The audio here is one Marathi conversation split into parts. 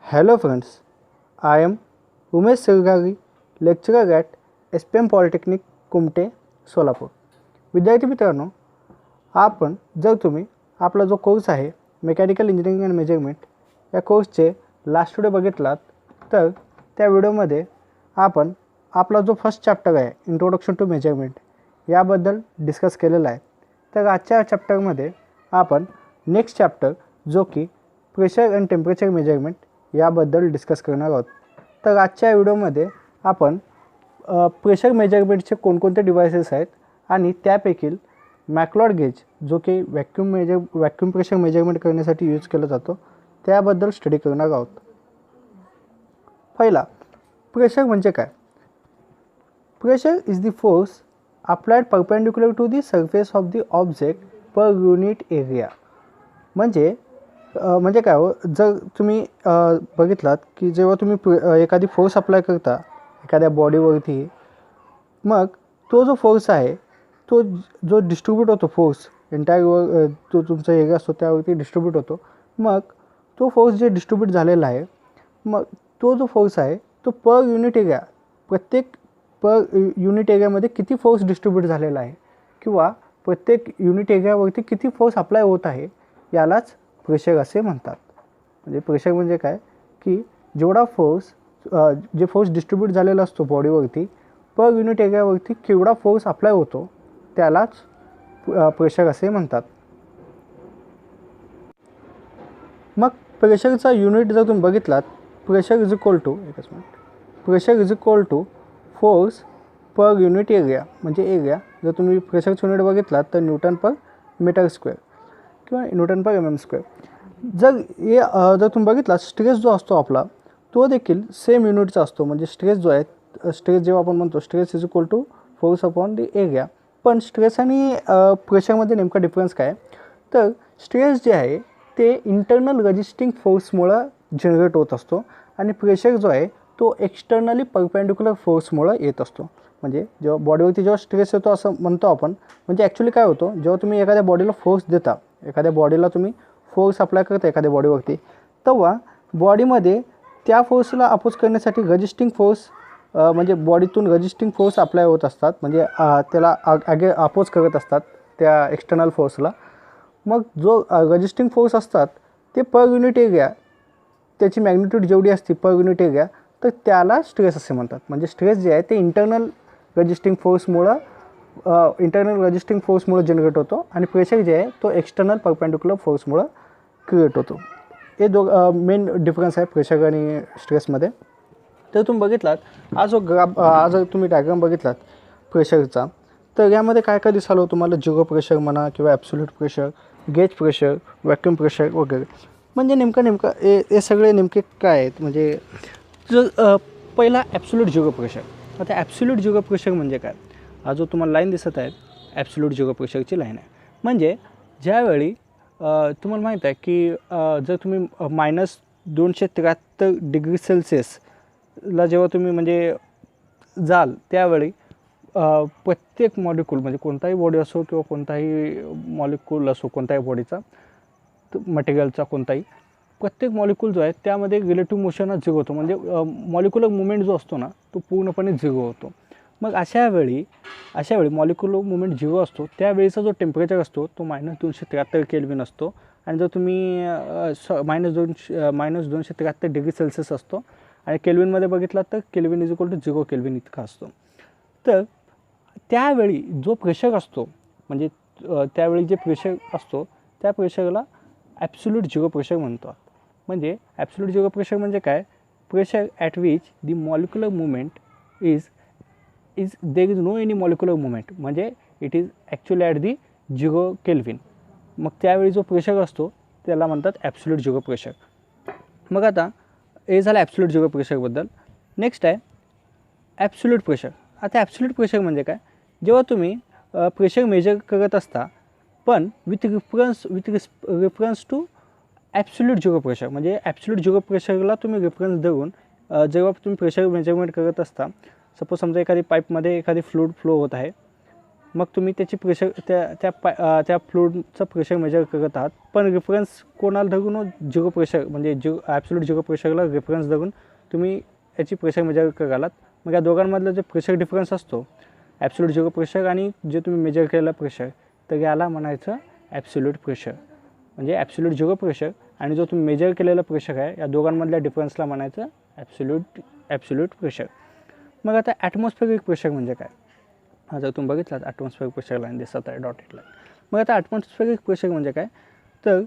Hello friends, I am Umesh Sirgari, lecturer at SPM Polytechnic Kumte Solapur. विद्यार्थी मित्रांनो, आपण जर तुम्ही आपला जो कोर्स आहे मेकॅनिकल इंजिनिअरिंग अँड मेजरमेंट या कोर्सचे लास्ट व्हिडिओ बघितलात तर त्या व्हिडिओमध्ये आपण आपला जो फर्स्ट चॅप्टर आहे इंट्रोडक्शन टू मेजरमेंट याबद्दल डिस्कस केलेला आहे. तर आजच्या चॅप्टरमध्ये आपण नेक्स्ट चॅप्टर जो की प्रेशर अँड टेम्परेचर मेजरमेंट याबद्दल डिस्कस करणार आहोत. तर आजच्या व्हिडिओमध्ये आपण प्रेशर मेजरमेंटचे कोणकोणते डिव्हाइसेस आहेत आणि त्यापैकी मॅकलॉड गेज जो की व्हॅक्यूम प्रेशर मेजरमेंट करण्यासाठी यूज केला जातो त्याबद्दल स्टडी करणार आहोत. पहिला, प्रेशर म्हणजे काय? Pressure is the force applied perpendicular to the surface of the object per unit area. म्हणजे काय हो, जर तुम्ही बघितलात की जेव्हा तुम्ही एखादी फोर्स अप्लाय करता एखाद्या बॉडीवरती, मग तो जो फोर्स आहे तो जो डिस्ट्रीब्यूट होतो फोर्स एंटायर जो तुमचा एरिया असतो त्यावरती डिस्ट्रीब्यूट होतो. मग तो फोर्स जे डिस्ट्रीब्यूट झालेला आहे, मग तो जो फोर्स आहे तो पर युनिट एरिया प्रत्येक युनिट एरियामध्ये किती फोर्स डिस्ट्रीब्यूट झालेला आहे किंवा प्रत्येक युनिट एरियावरती किती फोर्स अप्लाय होत आहे यालाच प्रेशर असे म्हणतात. म्हणजे प्रेशर म्हणजे काय की जेवढा फोर्स जे फोर्स डिस्ट्रीब्यूट झालेला असतो बॉडीवरती पर युनिट एरियावरती केवढा फोर्स अप्लाय होतो त्यालाच प्रेशर असे म्हणतात. मग प्रेशरचा युनिट जर तुम्ही बघितलात, pressure is equal to force per unit area. म्हणजे एरिया जर तुम्ही प्रेशरचा युनिट बघितलात तर न्यूटन पर मीटर स्क्वेअर किंवा न्यूटन पर एम स्क्वेअर. जर तुम्ही बघितला स्ट्रेस जो असतो आपला तो देखील सेम युनिटचा असतो. म्हणजे स्ट्रेस जो आहे, स्ट्रेस जेव्हा आपण म्हणतो stress is equal to force upon the area. पण स्ट्रेस आणि प्रेशरमध्ये नेमका डिफरन्स काय? तर स्ट्रेस जे आहे ते इंटरनल रेजिस्टिंग फोर्समुळं जनरेट होत असतो आणि प्रेशर जो आहे तो एक्सटर्नली परपेंडिक्युलर फोर्समुळं येत असतो. म्हणजे जेव्हा बॉडीवरती जेव्हा स्ट्रेस येतो असं म्हणतो आपण, म्हणजे ॲक्च्युली काय होतं, जेव्हा तुम्ही एखाद्या बॉडीला फोर्स देता, एखाद्या बॉडीला तुम्ही फोर्स अप्लाय करता एखाद्या बॉडीवरती, तेव्हा बॉडीमध्ये त्या फोर्सला अपोज करण्यासाठी रजिस्टिंग फोर्स म्हणजे बॉडीतून रजिस्टिंग फोर्स अप्लाय होत असतात. म्हणजे त्याला अपोज करत असतात त्या एक्सटर्नल फोर्सला. मग जो रजिस्टिंग फोर्स असतात ते पर युनिट एरिया त्याची मॅग्निट्यूड जेवढी असते पर युनिट एरिया तर त्याला स्ट्रेस असे म्हणतात. म्हणजे स्ट्रेस जे आहे ते इंटरनल रजिस्टिंग फोर्समुळं जनरेट होतो आणि प्रेशर जे आहे तो एक्सटर्नल परपेंडिक्युलर फोर्समुळं क्रिएट होतो. हे मेन डिफरन्स आहे प्रेशर आणि स्ट्रेसमध्ये. तर तुम्ही बघितलात आज जर तुम्ही डायग्राम बघितलात प्रेशरचा, तर यामध्ये काय काय दिसालं तुम्हाला? झिरो प्रेशर म्हणा किंवा absolute pressure, gauge pressure, vacuum pressure वगैरे. म्हणजे नेमकं हे सगळे नेमके काय आहेत? म्हणजे पहिला ॲब्सोल्यूट झिरो प्रेशर. आता ॲब्सोल्यूट झिरो प्रेशर म्हणजे काय? हा जो तुम्हाला लाईन दिसत आहे ॲब्सोल्यूट झिरो प्रेशरची लाईन आहे. म्हणजे ज्यावेळी तुम्हाला माहीत आहे की जर तुम्ही -273 डिग्री सेल्सिअसला जेव्हा तुम्ही म्हणजे जाल त्यावेळी प्रत्येक मॉलिक्यूल म्हणजे कोणताही बॉडी असो किंवा कोणताही मॉलिक्यूल असो कोणत्याही बॉडीचा मटेरियलचा कोणताही, प्रत्येक मॉलिक्यूल जो आहे त्यामध्ये रिलेटिव्ह मोशन हा झिरो होतो. म्हणजे मॉलिक्युलर मुवमेंट जो असतो ना तो पूर्णपणे झिरो होतो. मग अशा वेळी मॉलिक्युलर मुवमेंट झिरो असतो त्यावेळीचा जो टेम्परेचर असतो तो -273 केल्विन असतो. आणि जर तुम्ही -273 डिग्री सेल्सिअस असतो आणि केल्विनमध्ये बघितलात तर kelvin is equal to 0 kelvin इतका असतो. तर त्यावेळी जो प्रेशर असतो म्हणजे त्यावेळी जे प्रेशर असतो त्या प्रेशरला ॲब्सोल्यूट झिरो प्रेशर म्हणतात. म्हणजे ॲब्सोल्यूट झिरो प्रेशर म्हणजे काय? Pressure at which the molecular movement there is no any molecular movement. म्हणजे it is actually at the 0 kelvin. मग त्यावेळी जो प्रेशर असतो त्याला म्हणतात ॲब्सोल्यूट झिरो प्रेशर. मग आता हे झालं ॲब्सोल्यूट झिरो प्रेशरबद्दल. नेक्स्ट आहे ॲब्सोल्यूट प्रेशर. आता ॲब्सोल्यूट प्रेशर म्हणजे काय? जेव्हा तुम्ही प्रेशर मेजर करत असता पण with reference to absolute zero pressure. म्हणजे ॲब्सोल्यूट झिरो प्रेशरला तुम्ही रेफरन्स देऊन जेव्हा तुम्ही प्रेशर मेजरमेंट करत असता, सपोज समजा एखादी पाईपमध्ये एखादी फ्लूइड फ्लो होत आहे मग तुम्ही त्याची प्रेशर त्या फ्लुइडचं प्रेशर मेजर करत आहात, पण रेफरन्स कोणाला धरून? झिरो प्रेशर, म्हणजे ॲब्सोल्यूट झिरो प्रेशरला रेफरन्स धरून तुम्ही याची प्रेशर मेजर करालात. मग या दोघांमधला जो प्रेशर डिफरन्स असतो ॲब्सोल्यूट झिरो प्रेशर आणि जे तुम्ही मेजर केलेलं प्रेशर, तर याला म्हणायचं ॲब्सोल्यूट प्रेशर. म्हणजे ॲब्सोल्यूट झिरो प्रेशर आणि जो तुम्ही मेजर केलेला प्रेशर आहे, या दोघांमधल्या डिफरन्सला म्हणायचं ॲब्सोल्यूट प्रेशर. मग आता ॲटमॉस्फेरिक प्रेशर म्हणजे काय? हा जर तुम्ही बघितलात ॲटमॉस्फेरिक प्रेशर लाईन दिसत आहे, डॉटेड लाईन. मग आता ॲटमॉस्फेरिक प्रेशर म्हणजे काय? तर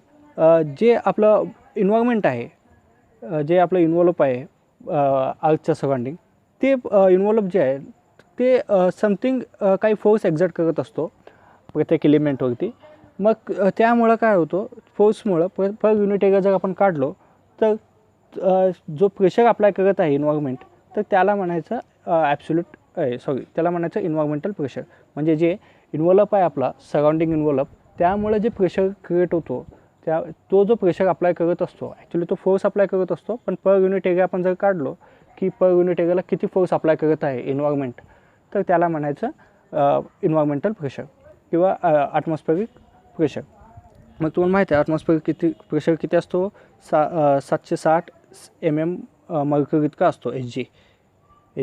जे आपलं इन्व्हायरमेंट आहे, जे आपलं इन्व्हॉल्प आहे अर्थच्या सराउंडिंग, ते इन्व्हॉल्प जे आहे ते समथिंग काही फोर्स एक्झर्ट करत असतो प्रत्येक एलिमेंटवरती. मग त्यामुळं काय होतं, फोर्समुळं पर युनिट एरिया जर आपण काढलो तर जो प्रेशर अप्लाय करत आहे इन्व्हायरमेंट, तर त्याला म्हणायचं त्याला म्हणायचं इन्व्हायरमेंटल प्रेशर. म्हणजे जे इन्व्हॉल्प आहे आपला सराउंडिंग इन्व्हॉल्प, त्यामुळे जे प्रेशर क्रिएट होतो, तो जो प्रेशर अप्लाय करत असतो, ॲक्च्युली तो फोर्स अप्लाय करत असतो, पण पर युनिट एरिया आपण जर काढलो की पर युनिट एरियाला किती फोर्स अप्लाय करत आहे इन्व्हायरमेंट, तर त्याला म्हणायचं इन्व्हायरमेंटल प्रेशर किंवा ॲटमॉस्फेरिक प्रेशर. मग तुम्हाला माहिती आहे ॲटमॉस्फेरिक प्रेशर किती असतो? 760 mm मर्क्युरी इतका असतो. एच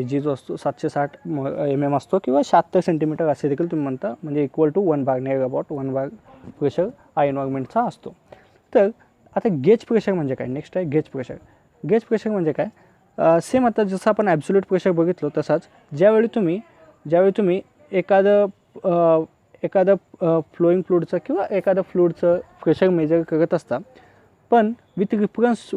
जी जो असतो 760 mm असतो किंवा 76 सेंटीमीटर असे देखील तुम्ही म्हणता, म्हणजे equal to 1 bar, near about 1 bar pressure हा एन्व्हायरमेंटचा असतो. तर आता गेज प्रेशर म्हणजे काय? नेक्स्ट आहे गेज प्रेशर. गेज प्रेशर म्हणजे काय? सेम आता जसं आपण ॲब्सोल्यूट प्रेशर बघितलो तसाच ज्यावेळी तुम्ही एखादं फ्लोईंग फ्लुइडचं किंवा एखादं फ्लुइडचं प्रेशर मेजर करत असता, पण विथ रिफरन्स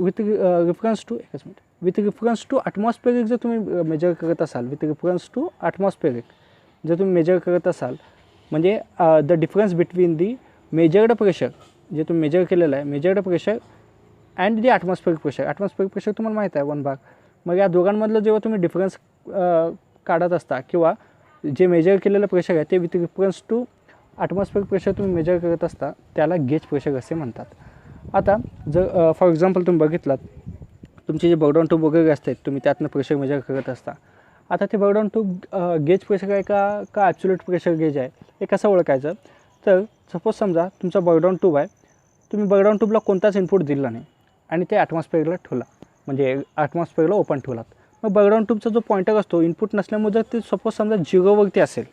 टू ॲटमॉस्फेरिक जर तुम्ही मेजर करत असाल, विथ रिफरन्स टू ॲटमॉस्फेरिक जर तुम्ही मेजर करत असाल, म्हणजे the difference between the measured pressure, जे तुम्ही मेजर केलेलं आहे measured pressure and the atmospheric pressure तुम्हाला माहीत आहे 1 बार. मग या दोघांमधलं जेव्हा तुम्ही डिफरन्स काढत असता किंवा जे मेजर केलेलं प्रेशर आहे ते with reference to atmospheric pressure तुम्ही मेजर करत असता, त्याला गेज प्रेशर असे म्हणतात. आता जर फॉर एक्झाम्पल तुम्ही बघितलात, तुमचे जे बर्डाउन ट्यूब वगैरे असतात, तुम्ही त्यातनं प्रेशर मेजर करत असता. आता ते बर्डाउन ट्यूब गेज प्रेशर आहे का ॲब्सोल्यूट प्रेशर गेज आहे, हे कसं ओळखायचं? तर सपोज समजा तुमचा बर्डाउन ट्यूब आहे, तुम्ही बर्डाउन ट्यूबला कोणताच इनपुट दिला नाही आणि ते ॲटमॉस्फेअरला ठेवला, म्हणजे ॲटमॉस्फेअरला ओपन ठेवलात. मग बर्डाउन ट्यूबचा जो पॉईंटर असतो, इनपुट नसल्यामुळे जर ते सपोज समजा 0वरती असेल,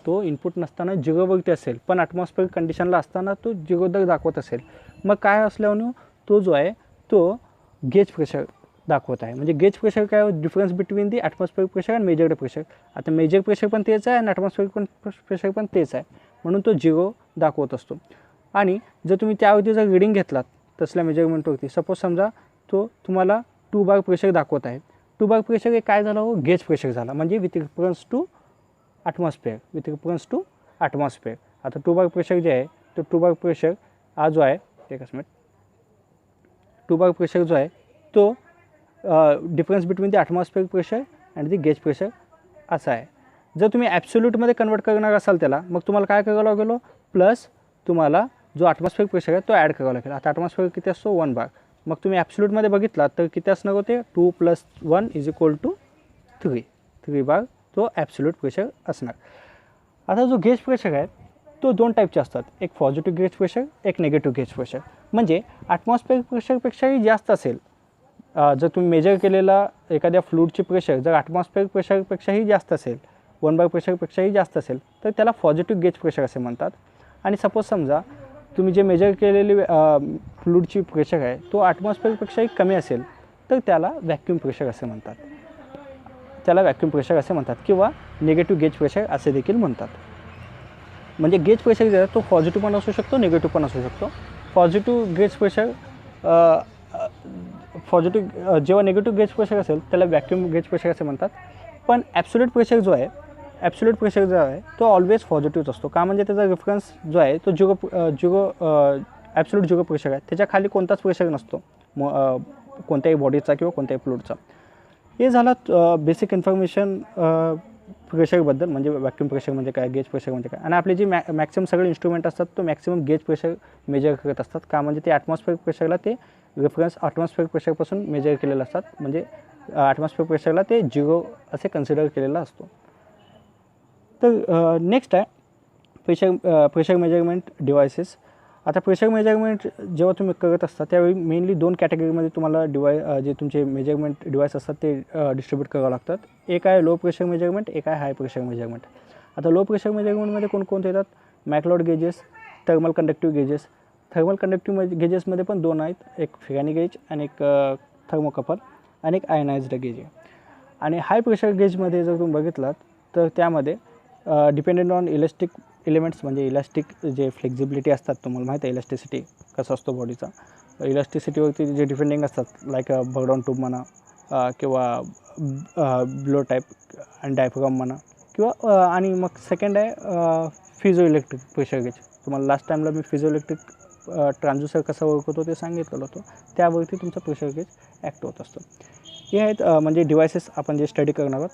तो इनपुट नसताना 0वरती असेल, पण ॲटमॉस्फेअर कंडिशनला असताना तो 0 दाखवत असेल, मग काय असल्याने तो जो आहे तो गेज प्रेशर दाखवत आहे. म्हणजे गेज प्रेशर काय? Difference between the atmospheric pressure आणि मेजर्ड प्रेशर. आता मेजर प्रेशर पण तेच आहे आणि ॲटमॉस्फेरिक प्रेशर पण तेच आहे, म्हणून तो 0 दाखवत असतो. आणि जर तुम्ही त्यावरती जर रिडिंग घेतलात तसल्या मेजरमेंटवरती, सपोज समजा तो तुम्हाला 2 बार प्रेशर दाखवत आहे, 2 बार प्रेशर हे काय झालं? हो, गेज प्रेशर झाला, म्हणजे विथ रिफरन्स टू ॲटमॉस्फेअर. आता 2 बार प्रेशर जे आहे, तो 2 बार प्रेशर हा जो आहे, एकच मिनिट, 2 बार प्रेशर जो आहे तो difference between the atmospheric pressure and the gauge pressure असा आहे. जर तुम्ही ॲब्सोल्यूटमध्ये कन्वर्ट करणार असाल त्याला, मग तुम्हाला काय करावं लागेल? प्लस तुम्हाला जो ॲटमॉस्फेरिक प्रेशर आहे तो ॲड करावा लागेल. आता ॲटमॉस्फेअर किती असतो? 1 बार. मग तुम्ही ॲब्सोल्यूटमध्ये बघितलात तर किती असणार होते? 2 + 1 = 3 बार तो ॲब्सोल्यूट प्रेशर असणार. आता जो गेज प्रेशर आहे तो 2 टाईपचे असतात, एक पॉझिटिव्ह गेज प्रेशर, एक निगेटिव्ह गेज प्रेशर. म्हणजे ॲटमॉस्फेरिक प्रेशरपेक्षाही जास्त असेल, जर तुम्ही मेजर केलेला एखाद्या फ्लुइडची प्रेशर जर ॲटमॉस्फेरिक प्रेशरपेक्षाही जास्त असेल, 1 बार प्रेशरपेक्षाही जास्त असेल, तर त्याला पॉझिटिव्ह गेज प्रेशर असे म्हणतात. आणि सपोज समजा तुम्ही जे मेजर केलेली फ्लुइडची प्रेशर आहे तो ॲटमॉस्फेरिकपेक्षाही कमी असेल, तर त्याला व्हॅक्यूम प्रेशर असे म्हणतात. किंवा निगेटिव्ह गेज प्रेशर असे देखील म्हणतात. म्हणजे गेज प्रेशर जे आहे तो पॉझिटिव्ह पण असू शकतो, निगेटिव्ह पण असू शकतो. पॉझिटिव्ह गेज प्रेशर जेव्हा निगेटिव्ह गेज प्रेशर असेल त्याला व्हॅक्यूम गेज प्रेशर असे म्हणतात. पण ॲब्सोल्यूट प्रेशर जो आहे तो ऑलवेज पॉझिटिव्ह असतो. का? म्हणजे त्याचा रेफरन्स जो आहे तो ॲब्सोल्यूट 0 प्रेशर आहे, त्याच्या खाली कोणताच प्रेशर नसतो कोणत्याही बॉडीचा किंवा कोणत्याही फ्लुइडचा. हे झालं बेसिक इन्फॉर्मेशन प्रेशरबद्दल, म्हणजे व्हॅक्यूम प्रेशर म्हणजे काय, गेज प्रेशर म्हणजे काय. आणि आपले जे मॅक्सिमम सगळे इन्स्ट्रुमेंट असतात तो मॅक्सिमम गेज प्रेशर मेजर करत असतात. का? म्हणजे ते ॲटमॉस्फेरिक प्रेशरला ते रेफरन्स ॲटमॉस्फेरिक प्रेशरपासून मेजर केलेलं असतात, म्हणजे ॲटमॉस्फेरिक प्रेशरला ते 0 असे कन्सिडर केलेला असतो. तर नेक्स्ट आहे प्रेशर मेजरमेंट डिव्हायसेस. आता प्रेशर मेजरमेंट जेव्हा तुम्ही करत असता त्यावेळी मेनली 2 कॅटेगरीमध्ये तुम्हाला जे तुमचे मेजरमेंट डिव्हाइस असतात ते डिस्ट्रीब्यूट करावं लागतात. एक आहे लो प्रेशर मेजरमेंट, एक आहे हाय प्रेशर मेजरमेंट. आता लो प्रेशर मेजरमेंटमध्ये कोणकोणते येतात? McLeod gauges, thermal conductive gauges. Thermal conductive गेजेसमध्ये पण 2 आहेत, एक फिरानी गेज आणि एक थर्मोकपल आणि एक आयनाइज्ड गेज आहे. आणि हाय प्रेशर गेजमध्ये जर तुम्ही बघितलात तर त्यामध्ये डिपेंडेंट ऑन इलेस्टिक एलिमेंट्स, म्हणजे इलास्टिक जे फ्लेक्झिबिलिटी असतात, तुम्हाला माहीत आहे इलास्टिसिटी कसा असतो बॉडीचा, इलास्टिसिटीवरती जे डिपेंडिंग असतात लाईक बर्डॉन ट्यूब म्हणा किंवा ब्लो टाईप आणि डायफ्राम म्हणा किंवा आणि मग सेकंड आहे फिजो इलेक्ट्रिक प्रेशर गेज. तुम्हाला लास्ट टाईमला मी फिजो इलेक्ट्रिक ट्रान्झ्युसर कसा वर्क होतो ते सांगितलेलं होतं, त्यावरती तुमचा प्रेशर गेज ॲक्ट होत असतो. हे आहेत म्हणजे डिव्हायसेस आपण जे स्टडी करणार आहोत.